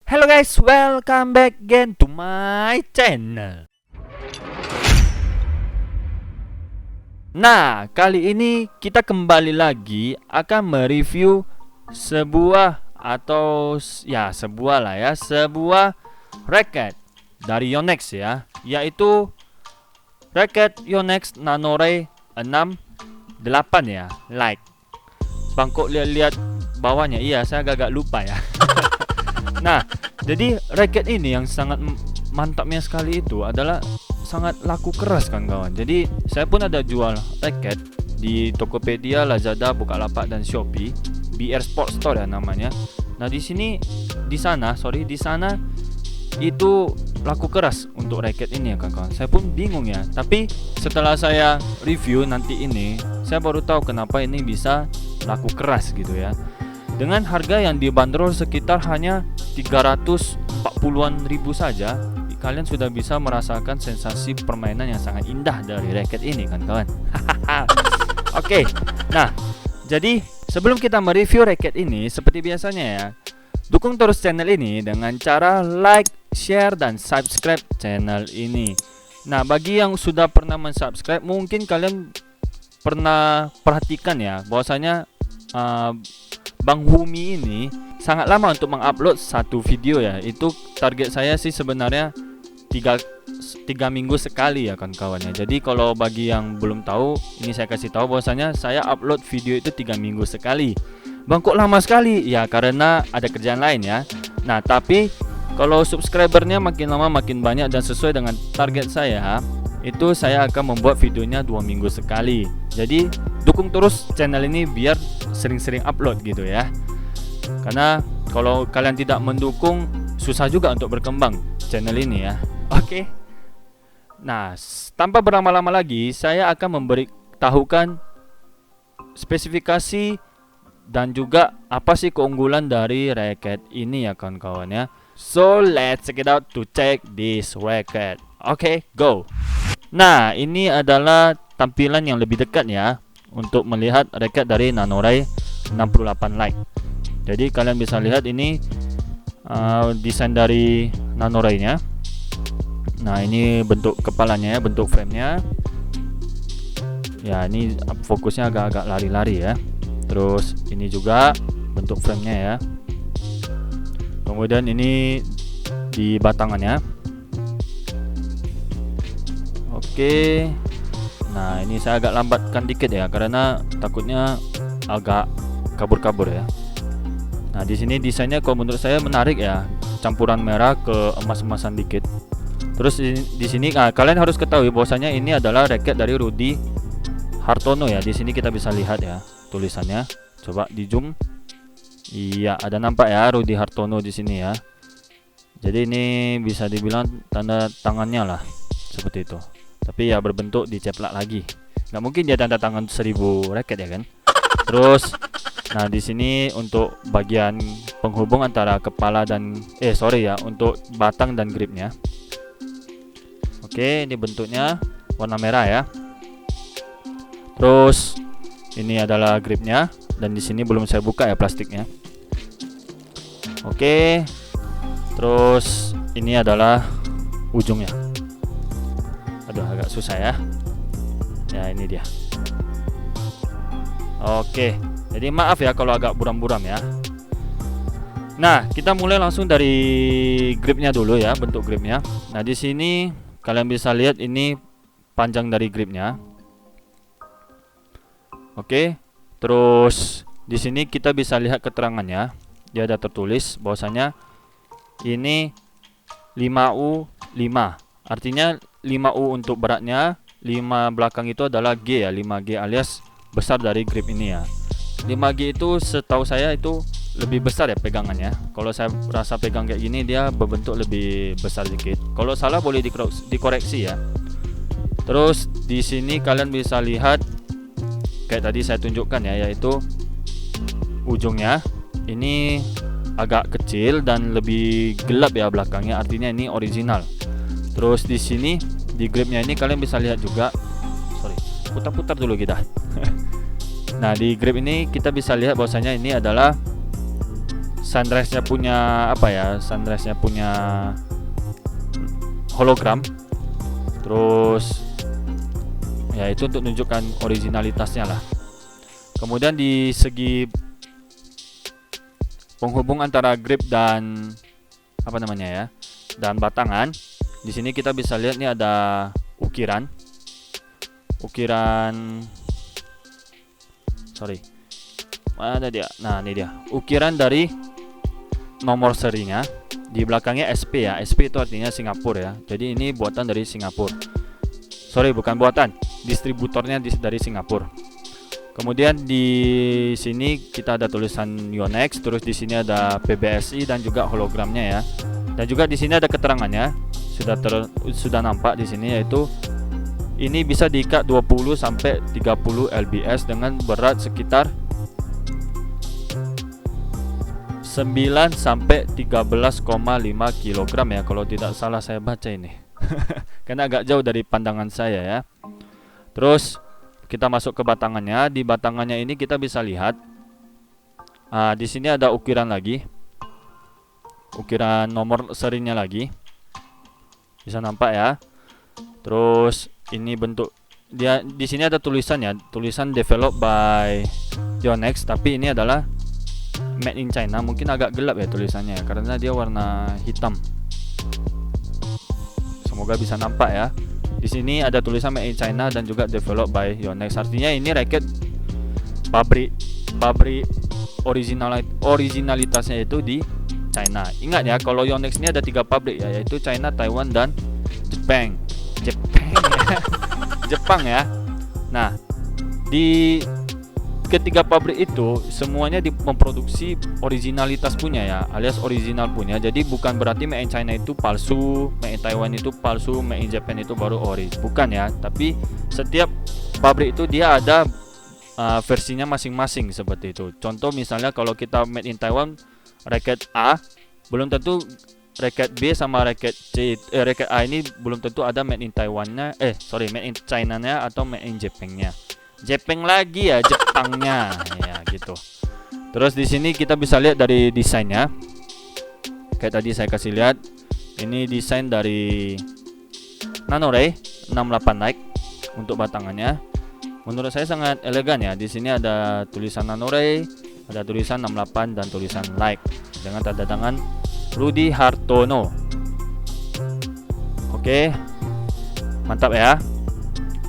Hello guys, welcome back again to my channel. Nah, kali ini kita kembali lagi akan mereview sebuah racket dari Yonex ya, yaitu racket Yonex Nanoray 68 ya, Lite. Bang kok lihat bawahnya, iya saya agak lupa ya. Nah, jadi racket ini yang sangat mantapnya sekali itu adalah sangat laku keras kan kawan. Jadi saya pun ada jual racket di Tokopedia, Lazada, Bukalapak dan Shopee, BR Sport Store ya namanya. Nah, di sana itu laku keras untuk racket ini ya kawan. Saya pun bingung ya. Tapi setelah saya review nanti ini, saya baru tahu kenapa ini bisa laku keras gitu ya. Dengan harga yang dibanderol sekitar hanya 340-an ribu saja, kalian sudah bisa merasakan sensasi permainan yang sangat indah dari racket ini kan kawan. Oke, nah jadi sebelum kita mereview racket ini, seperti biasanya ya, dukung terus channel ini dengan cara like, share, dan subscribe channel ini. Nah, bagi yang sudah pernah mensubscribe, mungkin kalian pernah perhatikan ya bahwasanya Bang Humi ini sangat lama untuk mengupload satu video ya. Itu target saya sih sebenarnya 3 minggu sekali ya kan kawannya. Jadi kalau bagi yang belum tahu, ini saya kasih tahu bahwasanya saya upload video itu 3 minggu sekali. Bang kok lama sekali? Ya karena ada kerjaan lain ya. Nah, tapi kalau subscribernya makin lama makin banyak dan sesuai dengan target saya, itu saya akan membuat videonya 2 minggu sekali. Jadi dukung terus channel ini biar sering-sering upload gitu ya. Karena kalau kalian tidak mendukung, susah juga untuk berkembang channel ini ya. Oke. Nah, tanpa berlama-lama lagi, saya akan memberitahukan spesifikasi dan juga apa sih keunggulan dari racket ini ya kawan-kawan ya. So let's check it out to check this racket. Oke, go. Nah, ini adalah tampilan yang lebih dekat ya untuk melihat racket dari Nanoray 68 Lite. Jadi kalian bisa lihat ini desain dari Nanoray-nya. Nah, ini bentuk kepalanya ya, bentuk frame-nya. Ya, ini fokusnya agak-agak lari-lari ya. Terus ini juga bentuk frame-nya ya. Kemudian ini di batangannya. Oke. Nah, ini saya agak lambatkan dikit ya karena takutnya agak kabur-kabur ya. Nah, di sini desainnya kalau menurut saya menarik ya, campuran merah ke emas-emasan dikit. Terus di sini kalian harus ketahui bahwasanya ini adalah racket dari Rudy Hartono ya. Di sini kita bisa lihat ya tulisannya. Coba di zoom. Iya, ada nampak ya Rudy Hartono di sini ya. Jadi ini bisa dibilang tanda tangannya lah, seperti itu. Tapi ya berbentuk diceplak lagi. Nggak mungkin dia tanda tangan 1000 racket ya kan. Terus nah, di sini untuk bagian penghubung antara kepala dan untuk batang dan gripnya. Oke, ini bentuknya warna merah ya. Terus ini adalah gripnya dan di sini belum saya buka ya plastiknya. Oke. Terus ini adalah ujungnya. Aduh, agak susah ya. Ya, ini dia. Oke. Jadi maaf ya kalau agak buram-buram ya. Nah, kita mulai langsung dari gripnya dulu ya, bentuk gripnya. Nah, di sini kalian bisa lihat ini panjang dari gripnya. Oke. Terus di sini kita bisa lihat keterangannya. Dia ada tertulis bahwasanya ini 5U5. Artinya 5U untuk beratnya, 5 belakang itu adalah G ya, 5G alias besar dari grip ini ya. 5G itu setahu saya itu lebih besar ya pegangannya. Kalau saya rasa pegang kayak gini dia berbentuk lebih besar sedikit. Kalau salah boleh dikoreksi ya. Terus di sini kalian bisa lihat kayak tadi saya tunjukkan ya, yaitu ujungnya ini agak kecil dan lebih gelap ya belakangnya, artinya ini original. Terus di sini di gripnya ini kalian bisa lihat juga. Putar-putar dulu kita. Nah, di grip ini kita bisa lihat bahwasanya ini adalah sunrise-nya punya apa ya, sunrise-nya punya hologram. Terus ya itu untuk menunjukkan originalitasnya lah. Kemudian di segi penghubung antara grip dan apa namanya ya, dan batangan, di sini kita bisa lihat nih ada ukiran, sorry, mana dia? Nah ini dia, ukiran dari nomor serinya. Di belakangnya SP ya, SP itu artinya Singapura ya. Jadi ini buatan dari Singapura. Sorry, bukan buatan, distributornya dari Singapura. Kemudian di sini kita ada tulisan Yonex, terus di sini ada PBSI dan juga hologramnya ya. Dan juga di sini ada keterangannya, sudah nampak di sini, yaitu ini bisa diikat 20 sampai 30 lbs dengan berat sekitar 9 sampai 13,5 kg ya, kalau tidak salah saya baca ini. Karena agak jauh dari pandangan saya ya. Terus kita masuk ke batangannya. Di batangannya ini kita bisa lihat, di sini ada ukiran lagi, ukiran nomor serinya lagi, bisa nampak ya. Terus ini bentuk dia, di sini ada tulisannya, tulisan developed by Yonex, tapi ini adalah made in China. Mungkin agak gelap ya tulisannya karena dia warna hitam. Semoga bisa nampak ya. Di sini ada tulisan made in China dan juga developed by Yonex. Artinya ini raket pabrik originalitasnya itu di China. Ingat ya, kalau Yonex ini ada 3 pabrik ya, yaitu China, Taiwan dan Jepang ya. Jepang ya. Nah, di ketiga pabrik itu semuanya memproduksi originalitas punya ya, alias original punya. Jadi bukan berarti made in China itu palsu, made in Taiwan itu palsu, made in Japan itu baru ori. Bukan ya, tapi setiap pabrik itu dia ada versinya masing-masing seperti itu. Contoh misalnya kalau kita made in Taiwan raket A, belum tentu raket B sama raket C, raket A ini belum tentu ada made in Taiwannya, made in China-nya atau made in Jepang-nya. Jepang lagi ya, Jepangnya ya gitu. Terus di sini kita bisa lihat dari desainnya. Kayak tadi saya kasih lihat, ini desain dari Nanoray 68 Like untuk batangannya. Menurut saya sangat elegan ya. Di sini ada tulisan Nanoray, ada tulisan 68 dan tulisan Like dengan tanda tangan Rudy Hartono. Oke, mantap ya.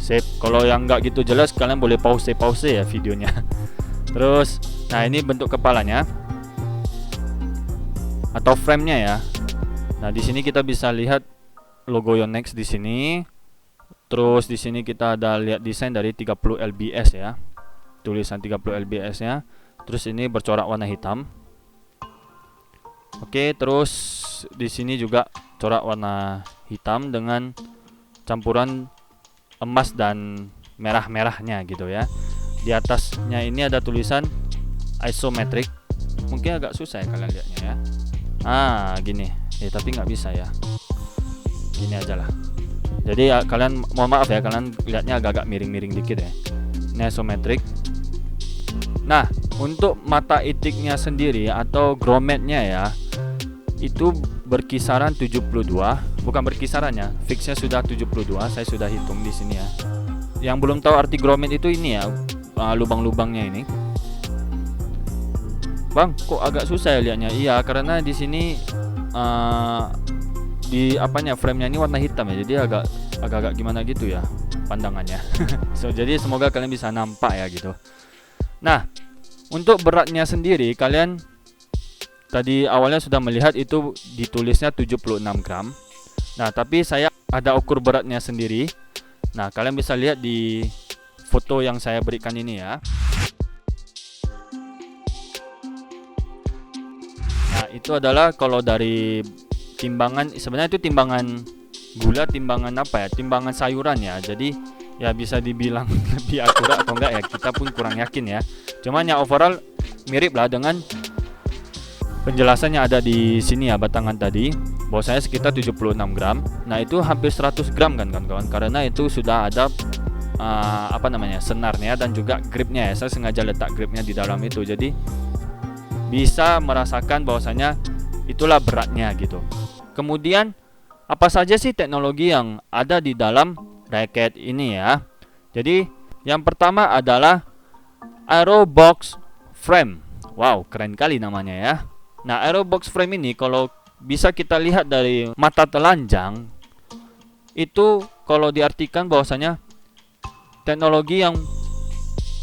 Sip. Kalau yang nggak gitu jelas, kalian boleh pause ya videonya. Terus, nah ini bentuk kepalanya atau frame-nya ya. Nah di sini kita bisa lihat logo Yonex di sini. Terus di sini kita ada lihat desain dari 30 lbs ya, tulisan 30 lbs-nya. Terus ini bercorak warna hitam. Oke, terus di sini juga corak warna hitam dengan campuran emas dan merah-merahnya gitu ya. Di atasnya ini ada tulisan isometric. Mungkin agak susah ya kalian lihatnya ya. Gini. Tapi nggak bisa ya. Gini aja lah. Jadi ya, kalian mohon maaf ya, kalian lihatnya agak-agak miring-miring dikit ya. Ini isometric. Nah, untuk mata itiknya sendiri atau grommetnya ya, itu berkisaran 72, bukan berkisarannya, fixnya sudah 72. Saya sudah hitung di sini ya. Yang belum tahu arti grommet itu ini ya, lubang-lubangnya ini. Bang, kok agak susah ya lihatnya? Iya, karena di sini di frame-nya ini warna hitam ya, jadi agak gimana gitu ya pandangannya. Jadi semoga kalian bisa nampak ya gitu. Nah, untuk beratnya sendiri kalian tadi awalnya sudah melihat itu ditulisnya 76 gram. Nah, tapi saya ada ukur beratnya sendiri. Nah, kalian bisa lihat di foto yang saya berikan ini ya. Nah, itu adalah kalau dari timbangan, sebenarnya itu timbangan gula, timbangan apa ya? Timbangan sayuran ya. Jadi ya bisa dibilang lebih akurat atau enggak ya, kita pun kurang yakin ya. Cuman ya overall mirip lah dengan penjelasannya ada di sini ya, batangan tadi bahwasanya sekitar 76 gram. Nah, itu hampir 100 gram kan kawan-kawan, karena itu sudah ada senarnya dan juga gripnya ya. Saya sengaja letak gripnya di dalam itu. Jadi bisa merasakan bahwasanya itulah beratnya gitu. Kemudian apa saja sih teknologi yang ada di dalam raket ini ya? Jadi yang pertama adalah Aerobox Frame. Wow, keren kali namanya ya. Nah, Aerobox Frame ini kalau bisa kita lihat dari mata telanjang, itu kalau diartikan bahwasanya teknologi yang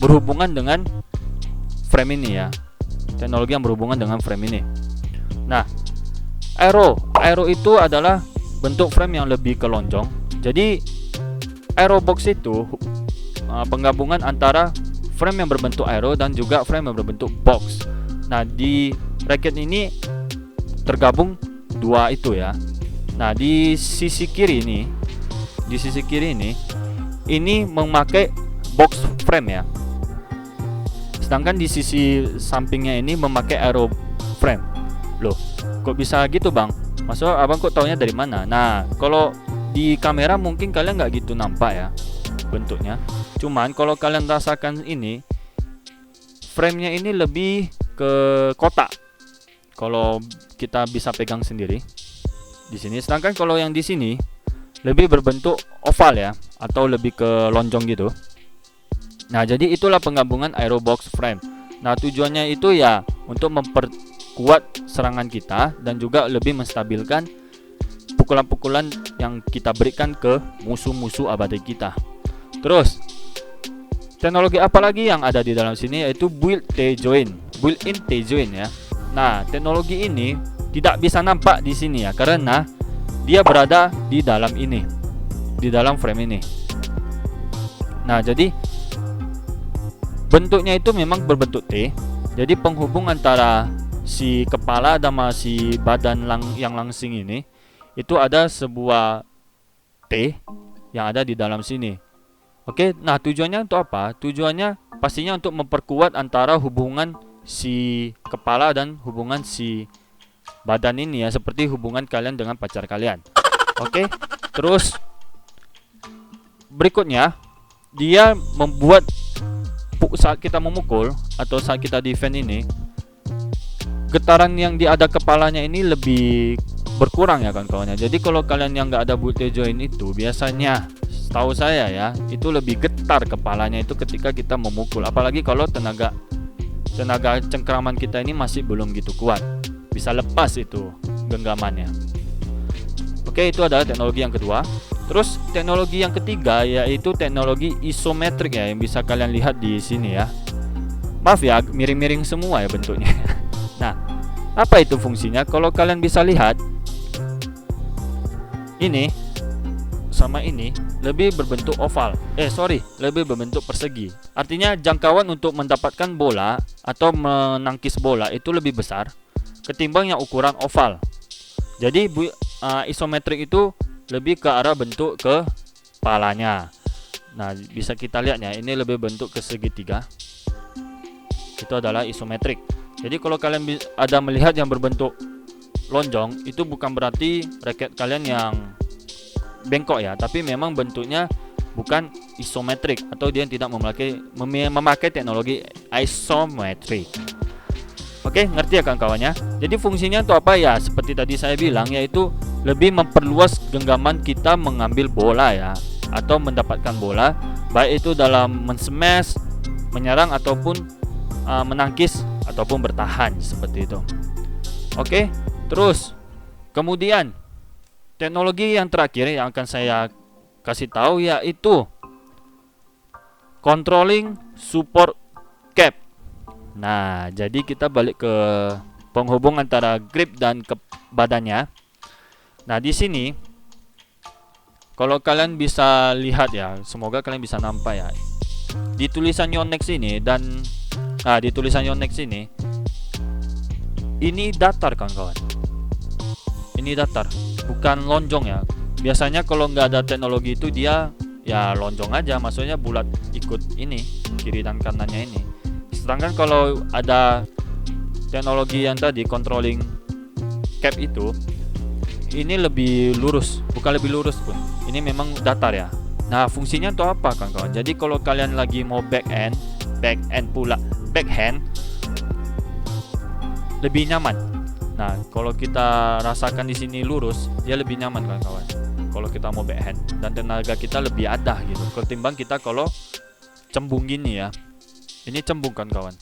berhubungan dengan frame ini ya. Teknologi yang berhubungan dengan frame ini. Nah, aero itu adalah bentuk frame yang lebih kelonjong. Jadi Aerobox itu penggabungan antara frame yang berbentuk aero dan juga frame yang berbentuk box. Nah, di raket ini tergabung dua itu ya. Nah, di sisi kiri ini memakai box frame ya. Sedangkan di sisi sampingnya ini memakai aero frame. Loh, kok bisa gitu bang? Maksudnya abang kok taunya dari mana? Nah, kalau di kamera mungkin kalian nggak gitu nampak ya bentuknya. Cuman kalau kalian rasakan ini, framenya ini lebih ke kotak. Kalau kita bisa pegang sendiri di sini. Sedangkan kalau yang di sini lebih berbentuk oval ya, atau lebih ke lonjong gitu. Nah, jadi itulah penggabungan Aerobox frame. Nah, tujuannya itu ya untuk memperkuat serangan kita dan juga lebih menstabilkan pukulan-pukulan yang kita berikan ke musuh-musuh abadi kita. Terus, teknologi apa lagi yang ada di dalam sini, yaitu built-in T-joint ya. Nah, teknologi ini tidak bisa nampak di sini ya, karena dia berada di dalam ini, di dalam frame ini. Nah, jadi bentuknya itu memang berbentuk T. Jadi penghubung antara si kepala sama si badan yang langsing ini, itu ada sebuah T yang ada di dalam sini. Oke, nah tujuannya untuk apa? Tujuannya pastinya untuk memperkuat antara hubungan si kepala dan hubungan si badan ini ya, seperti hubungan kalian dengan pacar kalian. Oke, terus berikutnya dia membuat saat kita memukul atau saat kita defend ini, getaran yang ada kepalanya ini lebih berkurang ya kawan-kawannya. Jadi kalau kalian yang nggak ada built joint itu, biasanya setahu saya ya, itu lebih getar kepalanya itu ketika kita memukul. Apalagi kalau tenaga cengkraman kita ini masih belum gitu kuat, bisa lepas itu genggamannya. Oke, itu adalah teknologi yang kedua. Terus teknologi yang ketiga yaitu teknologi isometrik ya, yang bisa kalian lihat di sini ya. Maaf ya, miring-miring semua ya bentuknya. Nah, apa itu fungsinya? Kalau kalian bisa lihat, ini sama ini lebih berbentuk oval. Lebih berbentuk persegi. Artinya jangkauan untuk mendapatkan bola atau menangkis bola itu lebih besar ketimbang yang ukuran oval. Jadi isometrik itu lebih ke arah bentuk kepalanya. Nah, bisa kita lihat ya, ini lebih bentuk ke segitiga. Itu adalah isometrik. Jadi kalau kalian ada melihat yang berbentuk lonjong, itu bukan berarti raket kalian yang bengkok ya, tapi memang bentuknya bukan isometrik atau dia tidak memakai teknologi isometrik. Oke, ngerti ya kawan-kawannya? Jadi fungsinya itu apa ya? Seperti tadi saya bilang, yaitu lebih memperluas genggaman kita mengambil bola ya, atau mendapatkan bola, baik itu dalam men-smash, menyerang ataupun menangkis ataupun bertahan seperti itu. Oke, terus kemudian teknologi yang terakhir yang akan saya kasih tahu yaitu controlling support cap. Nah, jadi kita balik ke penghubung antara grip dan ke badannya. Nah, di sini kalau kalian bisa lihat ya, semoga kalian bisa nampak ya. Di tulisan Yonex ini di tulisan Yonex ini datar kawan-kawan. Ini datar, bukan lonjong ya. Biasanya kalau nggak ada teknologi itu dia ya lonjong aja, maksudnya bulat ikut ini kiri dan kanannya ini. Sedangkan kalau ada teknologi yang tadi controlling cap itu, ini lebih lurus, bukan lebih lurus pun. Ini memang datar ya. Nah, fungsinya untuk apa kawan-kawan? Jadi kalau kalian lagi mau backhand, lebih nyaman. Nah, kalau kita rasakan di sini lurus, dia lebih nyaman kawan-kawan. Kalau kita mau backhand dan tenaga kita lebih ada gitu. Ketimbang kita kalau cembung gini ya. Ini cembung kan kawan.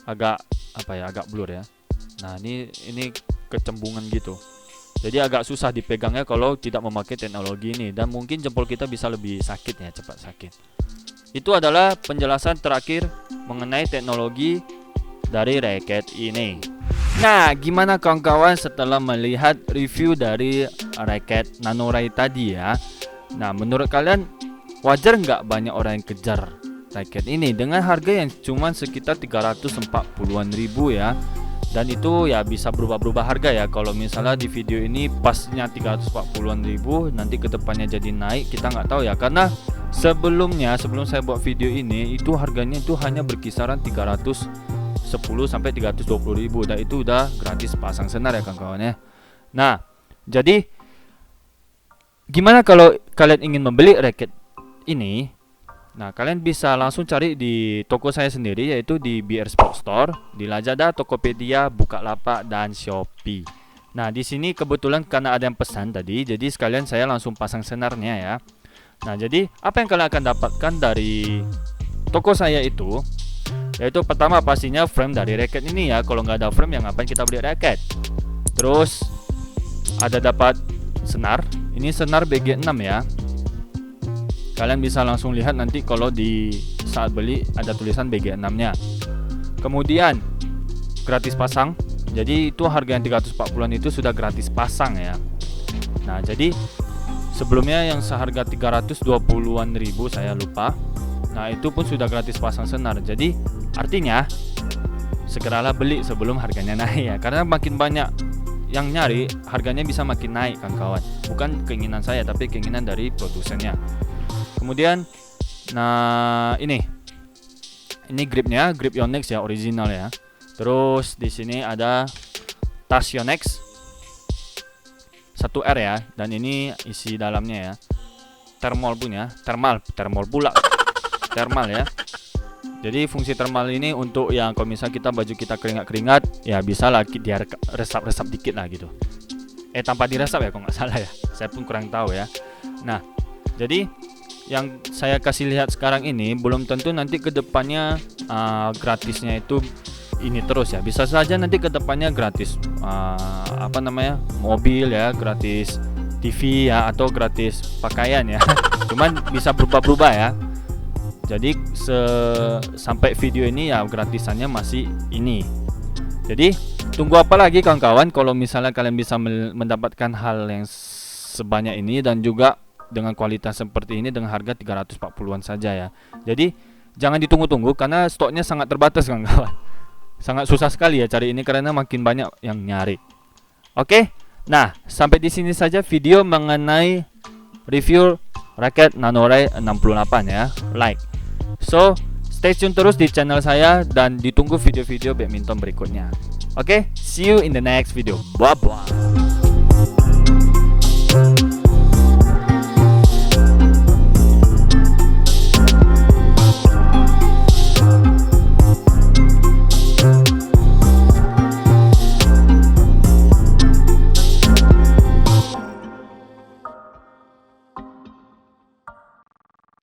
Agak agak blur ya. Nah, ini kecembungan gitu. Jadi agak susah dipegangnya kalau tidak memakai teknologi ini, dan mungkin jempol kita bisa lebih sakit ya, cepat sakit. Itu adalah penjelasan terakhir mengenai teknologi dari racket ini. Nah, gimana kawan-kawan setelah melihat review dari racket Nanoray tadi ya? Nah, menurut kalian wajar nggak banyak orang yang kejar racket ini dengan harga yang cuma sekitar 340-an ribu ya? Dan itu ya bisa berubah-berubah harga ya. Kalau misalnya di video ini pasnya 340-an ribu, nanti kedepannya jadi naik, kita nggak tahu ya. Karena sebelum saya buat video ini, itu harganya itu hanya berkisaran 310 sampai 320 ribu, dan itu udah gratis pasang senar ya kawan-kawan ya. Nah, jadi gimana kalau kalian ingin membeli racket ini? Nah, kalian bisa langsung cari di toko saya sendiri, yaitu di BR Sport Store, di Lazada, Tokopedia, Bukalapak, dan Shopee. Nah, di sini kebetulan karena ada yang pesan tadi, jadi sekalian saya langsung pasang senarnya ya. Nah, jadi apa yang kalian akan dapatkan dari toko saya itu, yaitu pertama pastinya frame dari racket ini ya. Kalau nggak ada frame, ya ngapain kita beli racket. Terus ada dapat senar. Ini senar BG6 ya. Kalian bisa langsung lihat nanti kalau di saat beli ada tulisan BG6-nya. Kemudian gratis pasang. Jadi itu harga yang 340-an itu sudah gratis pasang ya. Nah, jadi sebelumnya yang seharga 320-an ribu saya lupa. Nah, itu pun sudah gratis pasang senar. Jadi artinya segeralah beli sebelum harganya naik ya. Karena makin banyak yang nyari, harganya bisa makin naik kan kawan. Bukan keinginan saya, tapi keinginan dari produsennya. Kemudian, nah ini gripnya, grip Yonex ya, original ya. Terus di sini ada tas Yonex 1R ya, dan ini isi dalamnya ya. Thermal punya, thermal ya. Jadi fungsi thermal ini untuk yang kalau misalnya kita baju kita keringat-keringat, ya bisa lagi dia resap-resap dikit lah gitu. Tanpa diresap ya kalau nggak salah ya. Saya pun kurang tahu ya. Nah, jadi yang saya kasih lihat sekarang ini belum tentu nanti kedepannya gratisnya itu ini terus ya. Bisa saja nanti kedepannya gratis mobil ya, gratis TV ya, atau gratis pakaian ya. Cuman bisa berubah-berubah ya. Jadi sampai video ini ya gratisannya masih ini. Jadi tunggu apa lagi kawan-kawan, kalau misalnya kalian bisa mendapatkan hal yang sebanyak ini dan juga dengan kualitas seperti ini dengan harga 340-an saja ya. Jadi jangan ditunggu-tunggu karena stoknya sangat terbatas kawan-kawan. Sangat susah sekali ya cari ini karena makin banyak yang nyari. Oke. Nah, sampai di sini saja video mengenai review racket Nanoray 68 ya. Like. So, stay tune terus di channel saya dan ditunggu video-video badminton berikutnya. Oke, see you in the next video. Bye bye.